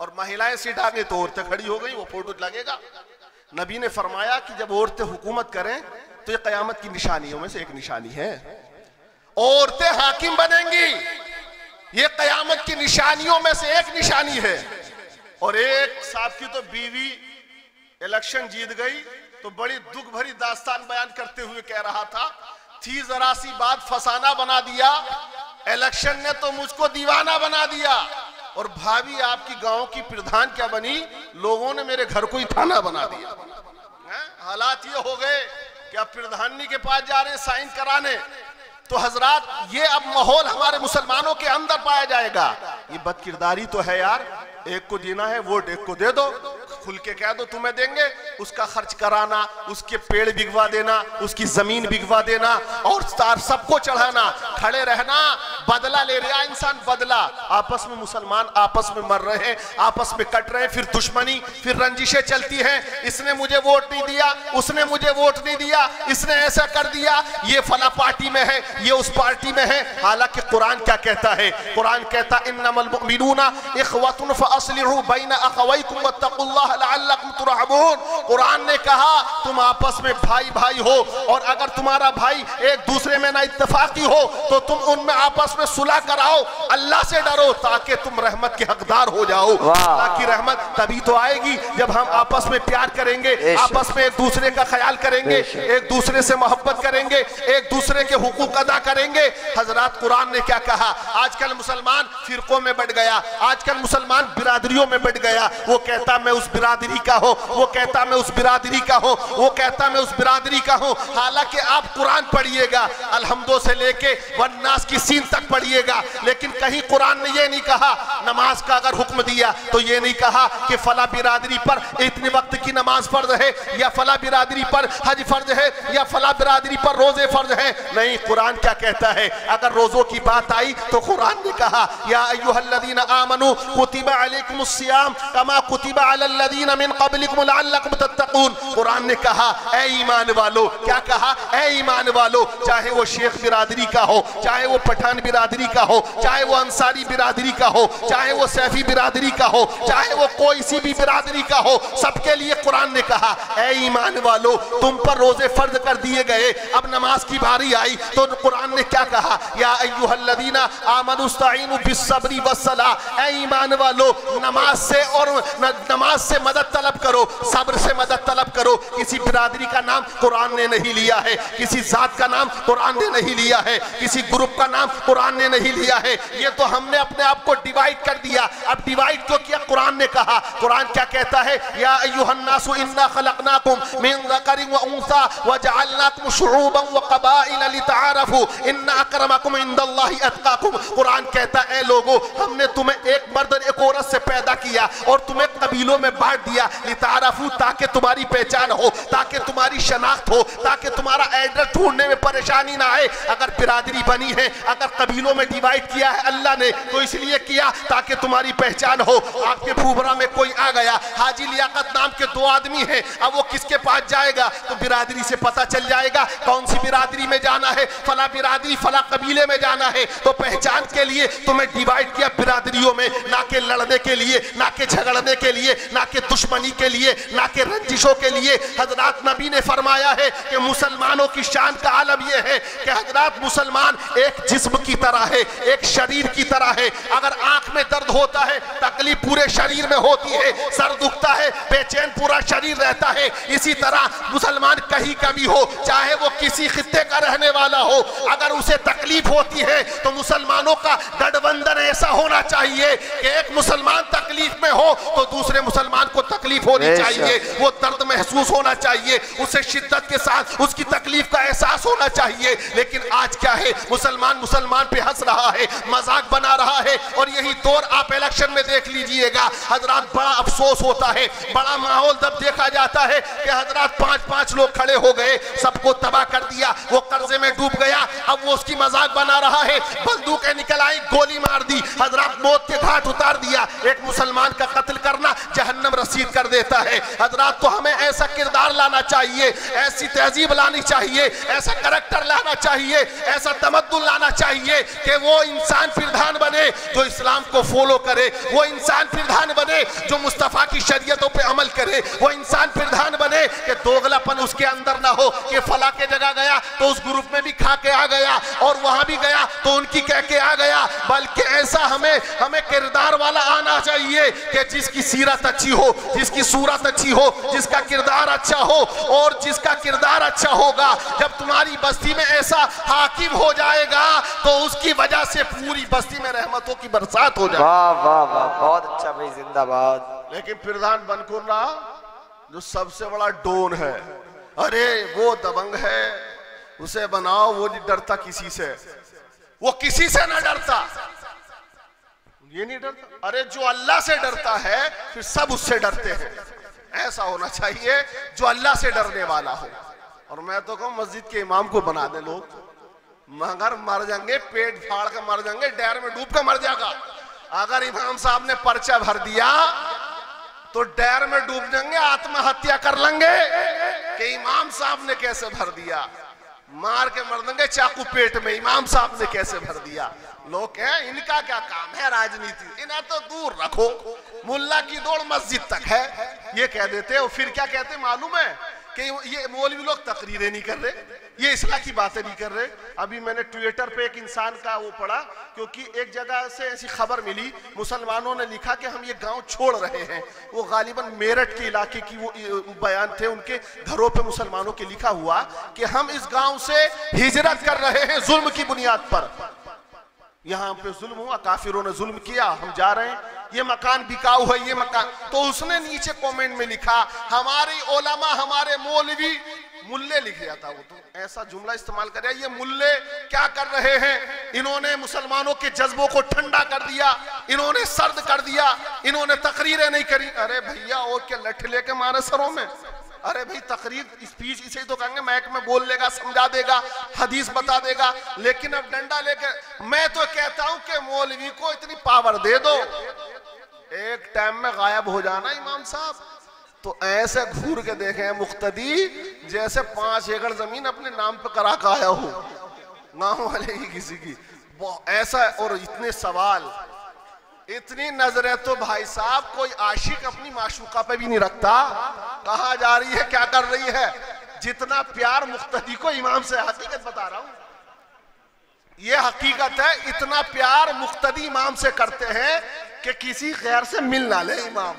Speaker 3: और महिलाएं सीट आगे तो औरतें खड़ी हो गई, वो फोटो लगेगा। नबी ने फरमाया कि जब औरतें हुकूमत करें तो ये कयामत की निशानियों में से एक निशानी है, औरतें हाकिम बनेंगी, ये कयामत की निशानियों में से एक निशानी है। और एक साहब की तो बीवी इलेक्शन जीत गई तो बड़ी दुख भरी दास्तान बयान करते हुए कह रहा था, थी जरा सी बात फसाना बना दिया, इलेक्शन ने तो मुझको दीवाना बना दिया। और भाभी आपकी गांव की प्रधान क्या बनी, लोगों ने मेरे घर को ही थाना बना दिया। हालात ये हो गए कि अब प्रधानी के पास जा रहे हैं साइन कराने। तो हजरात, ये अब माहौल हमारे मुसलमानों के अंदर पाया जाएगा। ये बदकिरदारी तो है यार, एक को देना है वोट, एक को दे दो, खुल के कह दो तुम्हें देंगे, उसका खर्च कराना, उसके पेड़ बिगवा देना, उसकी जमीन बिगवा देना और सबको चढ़ाना, खड़े रहना, बदला ले रहा इंसान, बदला। आपस में मुसलमान आपस में मर रहे हैं, आपस में कट रहे हैं, फिर दुश्मनी, फिर रंजिशें चलती हैं। इसने मुझे वोट नहीं दिया, उसने मुझे वोट नहीं दिया, इसने ऐसा कर दिया, ये फला पार्टी में है, ये उस पार्टी में है। हालांकि कुरान क्या कहता है? कुरान कहता इन्नमल मुमिनूना इख्वतुन फअस्लिहू बैना अखवैकुम वत्तकुल्लाह लअल्लकुम तुरहमून। कुरान ने कहा तुम आपस में भाई भाई हो, और अगर तुम्हारा भाई एक दूसरे में ना इत्तेफाकी हो तो तुम उनमें आपस में सुलह कराओ, अल्लाह से डरो ताकि तुम रहमत के हकदार हो जाओ। अल्लाह की रहमत तभी तो आएगी जब हम आपस में प्यार करेंगे, आपस में एक दूसरे का ख्याल करेंगे, एक दूसरे से मोहब्बत करेंगे, एक दूसरे के हुकूक अदा करेंगे। हजरात, कुरान ने क्या कहा? आजकल मुसलमान फिरकों में बढ़ गया, आजकल मुसलमान बिरादरियों में बढ़ गया। वो कहता मैं उस बिरादरी का हूं, वो कहता मैं उस बिरादरी का हूं, वो कहता मैं उस बिरादरी का हूं। हालांकि आप कुरान पढ़िएगा, अलहम्दो से लेके वन्नास की सीन तक पढ़िएगा, लेकिन कहीं कुरान ने ये नहीं कहा, नमाज का अगर हुक्म दिया तो ये नहीं कहा कि फला बिरादरी पर इतने वक्त की नमाज फर्ज है, या फला बिरादरी पर हज फर्ज है, या फला बिरादरी पर रोजे फर्ज है। नहीं, कुरान क्या कहता है? अगर रोजों की बात आई तो कुरान ने कहा या अय्युहल्लज़ीना आमनू कुतिबा अलैकुमुस सियाम कमा कुतिबा अलल लज़ीना मिन क़ब्लिकुम लअल्लकुम तत्तक़ून। कुरान ने कहा ऐ ईमान वालो, क्या कहा? ऐ ईमान वालो, चाहे वो शेख बिरादरी का हो, चाहे वो पठान बिरादरी का हो, चाहे वो अंसारी बिरादरी का हो, चाहे वो सैफी बिरादरी का हो, चाहे वो कोई सी भी बिरादरी का हो, सबके लिए कुरान ने कहा ऐ ईमान वालो, तुम पर रोजे फर्ज कर दिए गए। अब नमाज की बारी आई तो कुरान ने क्या कहा? या अय्युहल्लज़ीना आमनुस्तईनु बिस्सब्री वस्सलाह। ऐ ईमान वालो, नमाज से और नमाज से मदद तलब करो, सब्र से मदद तलब करो। किसी बिरादरी का नाम कुरान ने नहीं लिया है, किसी जात का नाम कुरान ने नहीं लिया है, किसी ग्रुप का नाम कुरान ने नहीं लिया है। ये तो हमने अपने आप को डिवाइड कर दिया। अब डिवाइड क्यों किया? कुरान ने ने कहा। कुरान क्या कहता है, या अय्युहन्नासु इन्ना खलकनाकुम मिन ज़करिन व उन्सा व जअलनाकुम शुऊबन व क़बाइल लितआरफू इन्ना अक्रमकुम इंदल्लाहि अत्क़ाकुम। कुरान कहता है, लोगों, हमने तुम्हें एक मर्द और एक औरत से पैदा किया और तुम्हें कबीलों में बांट दिया, लितआरफू, ताकि तुम्हारी पहचान हो, ताकि तुम्हारी शनाख्त हो, ताकि तुम्हारा एड्रेस ढूंढने में परेशानी ना आए। अगर बिरादरी बनी है, अगर कबीलों में डिवाइड किया है अल्लाह ने, तो इसलिए किया ताकि तुम्हारी पहचान हो। आपके फूबरा में कोई आ गया, हाजी लियाकत नाम के दो आदमी हैं, अब वो किसके पास जाएगा? तो बिरादरी से पता चल जाएगा कौन सी बिरादरी में जाना है, फला बिरादरी फला कबीले में जाना है। तो पहचान के लिए तुम्हें डिवाइड किया बिरादरियों में, ना के लड़ने के लिए, ना के झगड़ने के लिए, ना के दुश्मनी के लिए, ना के रंजिशों के लिए। हजरत नबी ने फरमाया है कि मुसलमानों की शान का आलम यह है कि हजरत मुसलमान एक जिस्म की तरह है, एक शरीर की तरह है। अगर आंख में दर्द होता है, तकलीफ पूरे शरीर में होती है, सर दुखता है, बेचैन पूरा शरीर रहता है। इसी तरह मुसलमान कहीं का भी हो, चाहे वो किसी खित्ते का रहने वाला हो, अगर उसे तकलीफ होती है तो मुसलमानों का गठबंधन ऐसा होना चाहिए कि एक मुसलमान तकलीफ में हो तो दूसरे मुसलमान को तकलीफ होनी चाहिए, वो दर्द महसूस होना चाहिए, उसे शिद्दत के साथ उसकी तकलीफ का एहसास होना चाहिए। लेकिन आज क्या है, मुसलमान मुसलमान पे हंस रहा है, मजाक बना रहा है। और यही दौर आप इलेक्शन में देख लीजिएगा हजरात, बड़ा अफसोस होता है, बड़ा माहौल तब देखा जाता है कि हजरात 5-5 लोग खड़े हो गए, सबको तबाह कर दिया, वो कर्जे में डूब गया, अब वो उसकी मजाक बना रहा है, बंदूकें निकल आई, गोली मार दी, हजरात मौत के घाट उतार दिया। एक मुसलमान का कत्ल करना जहन्नम रसीद कर देता है। हजरात, तो हमें ऐसा किरदार लाना चाहिए, ऐसी तहजीब लानी चाहिए, ऐसा करैक्टर लाना चाहिए, ऐसा तमद्दुन लाना चाहिए कि वो इंसान फिरदान बने जो इस्लाम को फॉलो करे, वो इंसान फिरदान बने जो मुस्तफ़ा की शरीयतों पे अमल करे, वो इंसान फिरदान बने कि दोगलापन उसके अंदर ना हो कि फला के जगह गया तो उस ग्रुप में भी खा के आ गया और वहां भी गया तो उनकी कह के आ गया। बल्कि ऐसा हमें किरदार वाला आना चाहिए कि जिसकी सीरत अच्छी हो, जिसकी सूरत अच्छी हो, जिसका किरदार अच्छा हो। और जिसका किरदार अच्छा होगा, जब तुम्हारी बस्ती में ऐसा हाकिम हो जाएगा तो उसकी वजह से पूरी बस्ती में रहमतों की बरसात हो जाएगी।
Speaker 4: वाह वाह वाह, बहुत अच्छा भाई, जिंदाबाद।
Speaker 3: लेकिन प्रधान बनकुर रहा जो सबसे बड़ा डोन है, अरे वो दबंग है, उसे बनाओ, वो नहीं डरता किसी से, वो किसी से ना डरता, ये नहीं डरता। अरे जो अल्लाह से डरता है फिर सब उससे डरते हैं। ऐसा होना चाहिए जो अल्लाह से डरने वाला हो। और मैं तो कहूँ मस्जिद के इमाम को बना दे लोग, मगर मर जाएंगे, पेट फाड़ कर मर जाएंगे, डैर में डूब कर मर जाएगा। अगर इमाम साहब ने पर्चा भर दिया तो डैर में डूब जाएंगे, आत्महत्या कर लेंगे कि इमाम साहब ने कैसे भर दिया, मार के मर देंगे चाकू पेट में, इमाम साहब ने कैसे भर दिया। लोग कहें इनका क्या काम है राजनीति, इन्हें तो दूर रखो, मुल्ला की दौड़ मस्जिद तक है, ये कह देते। और फिर क्या कहते मालूम है कि ये मौलवी लोग तकरीरें नहीं कर रहे, ये इस्लाह की बातें नहीं कर रहे। अभी मैंने ट्विटर पे एक इंसान का वो पढ़ा, क्योंकि एक जगह से ऐसी खबर मिली, मुसलमानों ने लिखा कि हम ये गांव छोड़ रहे हैं। वो गालिबन मेरठ के इलाके की वो बयान थे, उनके घरों पे मुसलमानों के लिखा हुआ कि हम इस गांव से हिजरत कर रहे हैं जुल्म की बुनियाद पर, यहाँ पे जुल्म हुआ, काफिरों ने जुल्म किया, हम जा रहे हैं, ये मकान बिकाऊ है, ये मकान। तो उसने नीचे कमेंट में लिखा, हमारी ओलमा, हमारे मौलवी, मुल्ले लिख दिया था वो, तो ऐसा जुमला इस्तेमाल कर, ये मुल्ले क्या कर रहे हैं, इन्होंने मुसलमानों के जज्बों को ठंडा कर दिया, इन्होंने सर्द कर दिया, इन्होंने तकरीरें नहीं करी। अरे भैया, और क्या लठ लेके मारे सरों में? अरे भाई, तकरीर स्पीच इसे तो कहेंगे, मैक में बोल लेगा, समझा देगा, हदीस बता देगा, लेकिन अब डंडा लेके। मैं तो कहता हूं कि मौलवी को इतनी पावर दे दो, एक टाइम में गायब हो जाना इमाम साहब, तो ऐसे घूर के देखे मुख्तदी जैसे 5 एकड़ जमीन अपने नाम पे करा के आया हो, गांव वाले ही किसी की ऐसा। और इतने सवाल, इतनी नजरें, तो भाई साहब कोई आशिक अपनी माशूका पे भी नहीं रखता, कहाँ जा रही है, क्या कर रही है। जितना प्यार मुख्तदी को इमाम से, हकीकत बता रहा हूं, ये हकीकत है, इतना प्यार मुख्तदी इमाम से करते हैं कि किसी गैर से मिल ना ले इमाम,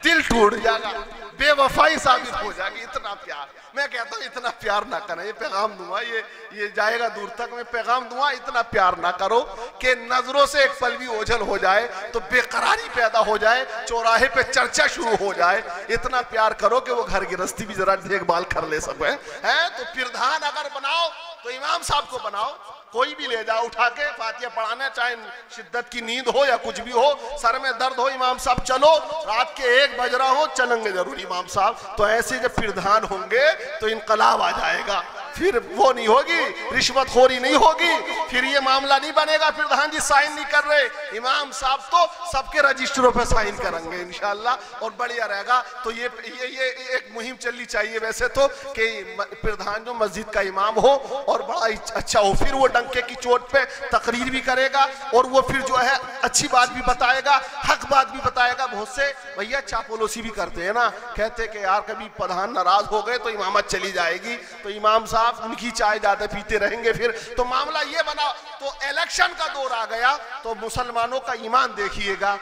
Speaker 3: दिल टूट जाएगा, बेवफाई साबित हो जाएगी। इतना प्यार, मैं कहता हूँ इतना प्यार ना करें। ये पैगाम दूंगा, ये जाएगा दूर तक। मैं पैगाम दूंगा, इतना प्यार ना करो कि नजरों से एक पल भी ओझल हो जाए तो बेकरारी पैदा हो जाए, चौराहे पे चर्चा शुरू हो जाए। इतना प्यार करो कि वो घर गृहस्थी भी जरा देखभाल कर ले सके। हैं तो प्रधान अगर बनाओ तो इमाम साहब को बनाओ, कोई भी ले जाओ उठा के फातिहा पढ़ाना, चाहे शिद्दत की नींद हो या कुछ भी हो, सर में दर्द हो, इमाम साहब चलो, रात के 1 बज रहा हो, चलेंगे जरूर इमाम साहब। तो ऐसे जब प्रधान होंगे तो इनकलाब आ जाएगा, फिर वो नहीं होगी, रिश्वतखोरी नहीं होगी, फिर ये मामला नहीं बनेगा प्रधान जी साइन नहीं कर रहे, इमाम साहब तो सबके रजिस्टरों पे साइन करेंगे इंशाल्लाह, और बढ़िया रहेगा। तो ये एक मुहिम चलनी चाहिए वैसे तो, कि प्रधान जो मस्जिद का इमाम हो और बड़ा अच्छा हो, फिर वो डंके की चोट पे तकरीर भी करेगा और वो फिर जो है अच्छी बात भी बताएगा, हक बात भी बताएगा। बहुत से भैया चापलूसी भी करते हैं ना, कहते कि यार कभी प्रधान नाराज हो गए तो इमामत चली जाएगी, तो इमाम साहब उनकी चाय ज्यादा पीते रहेंगे, फिर तो मामला ये बना। तो इलेक्शन का दौर आ गया तो मुसलमानों का ईमान देखिएगा,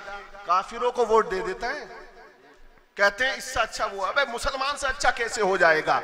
Speaker 3: काफिरों को वोट दे देते हैं, कहते हैं इससे अच्छा वो है। भाई मुसलमान से अच्छा कैसे हो जाएगा?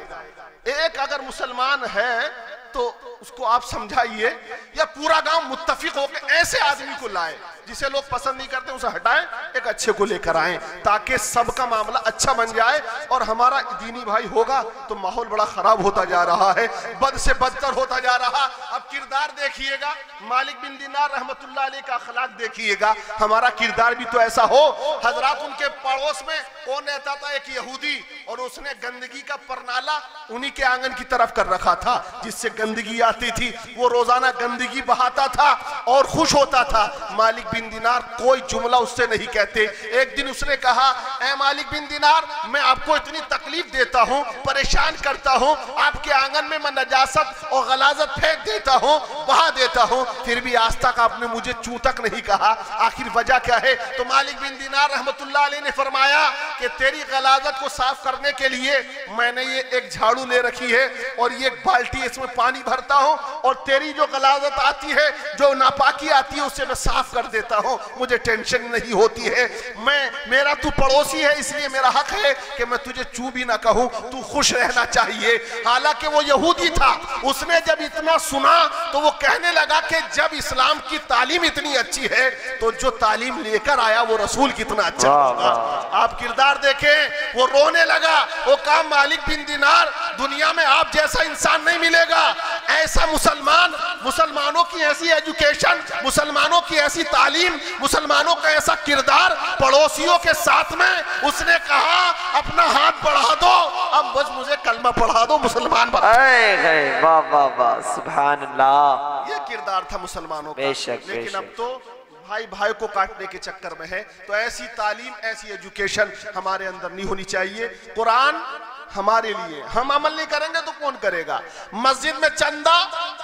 Speaker 3: एक अगर मुसलमान है तो उसको आप समझाइए, या पूरा गांव मुत्तफिक होकर ऐसे आदमी को लाए जिसे लोग पसंद नहीं करते, उसे हटाएं, एक अच्छे को लेकर आए, ताकि सबका मामला अच्छा बन जाए। और हमारा दीनी भाई होगा तो माहौल बड़ा खराब होता जा रहा है, बद से बदतर होता जा रहा। अब किरदार देखिएगा, मालिक बिन दिनार रहमतुल्लाह अलैह का अखलाक देखिएगा, हमारा किरदार भी तो ऐसा हो। हजरात उनके पड़ोस में कौन रहता था? एक यहूदी, और उसने गंदगी का परनाला उन्हीं के आंगन की तरफ कर रखा था जिससे गंदगी आती थी। वो रोजाना गंदगी बहाता था और खुश होता था। मालिक बिन दिनार कोई जुमला उससे नहीं कहते। एक दिन उसने कहा, ऐ मालिक बिन दिनार, मैं आपको इतनी तकलीफ देता हूँ, परेशान करता हूँ, आपके आंगन में मैं नजासत और गलाजत फेंक देता हूँ, बहा देता हूँ, फिर भी आज तक आपने मुझे चू तक नहीं कहा, आखिर वजह क्या है? तो मालिक बिन दिनार रहमतुल्लाह अलैह ने फरमाया कि तेरी गलाजत को साफ करने के लिए मैंने ये एक झाड़ू ले रखी है और ये बाल्टी, इसमें पानी भरता हूँ, और तेरी जो गलाजत आती है, जो नापाकी आती है, उसे मैं साफ कर देता हूँ, मुझे टेंशन नहीं होती है। मेरा तू पड़ोसी है, इसलिए मेरा हक है कि मैं तुझे चू भी ना कहूँ, तू खुश रहना चाहिए। हालांकि वो यहूदी था, उसने जब इतना सुना तो वो कहने लगा कि जब इस्लाम की तालीम इतनी अच्छी है तो जो तालीम लेकर आया वो रसूल कितना अच्छा होगा। आप किरदार देखें, वो रोने लगा, वो कहा मालिक बिन दिनार, दुनिया में आप जैसा इंसान नहीं मिलेगा, ऐसा मुसलमान, मुसलमानों की ऐसी एजुकेशन, मुसलमानों की ऐसी तालीम, मुसलमानों का ऐसा किरदार पड़ोसियों के साथ में। उसने कहा अपना हाथ बढ़ा दो, अब बस मुझे कलमा पढ़ा दो, मुसलमान बना।
Speaker 4: वाह वाह वाह, सुभान अल्लाह।
Speaker 3: ये किरदार था मुसलमानों का। लेकिन अब तो भाई भाई को काटने के चक्कर में है। तो ऐसी तालीम, ऐसी एजुकेशन हमारे अंदर नहीं होनी चाहिए। कुरान हमारे लिए, हम अमल नहीं करेंगे तो कौन करेगा? मस्जिद में चंदा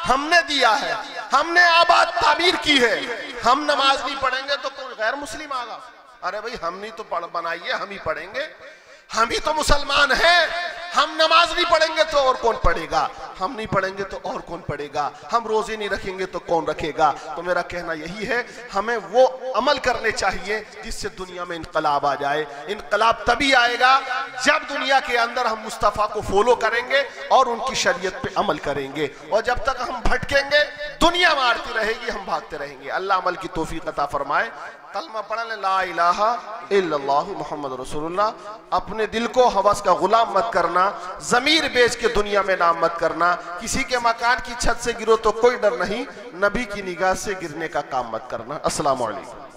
Speaker 3: हमने दिया है, हमने आबाद तामीर की है, हम नमाज नहीं पढ़ेंगे तो कोई गैर मुस्लिम आगा? अरे भाई हम नहीं तो बनाइए, हम ही पढ़ेंगे, हम ही तो मुसलमान हैं। हम नमाज नहीं पढ़ेंगे तो और कौन पढ़ेगा? हम नहीं पढ़ेंगे तो और कौन पढ़ेगा? हम रोजे नहीं रखेंगे तो कौन रखेगा? तो मेरा कहना यही है, हमें वो अमल करने चाहिए जिससे दुनिया में इनकलाब आ जाए। इनकलाब तभी आएगा जब दुनिया के अंदर हम मुस्तफ़ा को फॉलो करेंगे और उनकी शरीयत पे अमल करेंगे। और जब तक हम भटकेंगे, दुनिया मारती रहेगी, हम भागते रहेंगे। अल्लाह अमल की तौफीक अता फरमाए। कलमा पढ़ ले, ला इलाहा इल्लल्लाह मुहम्मद रसूलुल्लाह। अपने दिल को हवस का गुलाम मत करना, जमीर बेच के दुनिया में नाम मत करना। किसी के मकान की छत से गिरो तो कोई डर नहीं, नबी की निगाह से गिरने का काम मत करना। अस्सलाम वालेकुम।